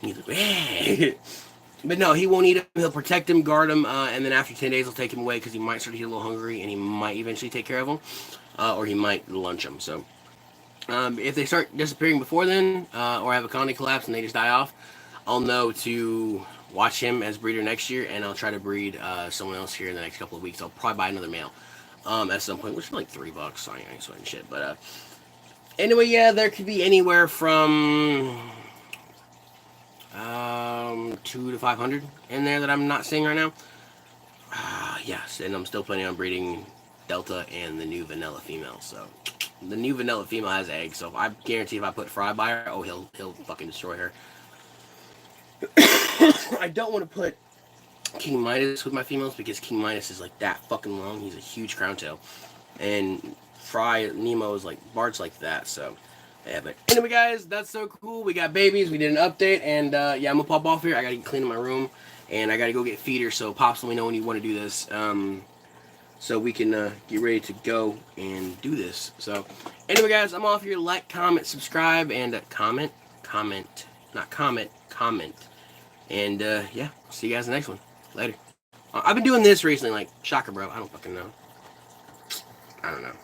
He's like, but no, he won't eat him. He'll protect him, guard him, and then after 10 days, he'll take him away because he might start to get a little hungry, and he might eventually take care of him, or he might lunch him. So, if they start disappearing before then, or have a colony collapse and they just die off, I'll know to watch him as breeder next year, and I'll try to breed someone else here in the next couple of weeks. I'll probably buy another male at some point, which is like $3. So I ain't sweating shit. But anyway, yeah, there could be anywhere from 2 2 to 500 in there that I'm not seeing right now. Yes, and I'm still planning on breeding Delta and the new vanilla female. So the new vanilla female has eggs, so I guarantee if I put Fry by her, oh, he'll fucking destroy her. I don't want to put King Midas with my females because King Midas is like that fucking long. He's a huge crown tail, and Fry Nemo is like Bart's like that. So yeah, but anyway, guys, that's so cool. We got babies. We did an update, and yeah, I'm gonna pop off here. I gotta clean my room, and I gotta go get feeders. So pops, let me know when you want to do this, so we can get ready to go and do this. So anyway, guys, I'm off here. Like, comment, subscribe, and comment, and yeah, see you guys in the next one. Later. I've been doing this recently, like, shocker, bro. I don't fucking know. I don't know.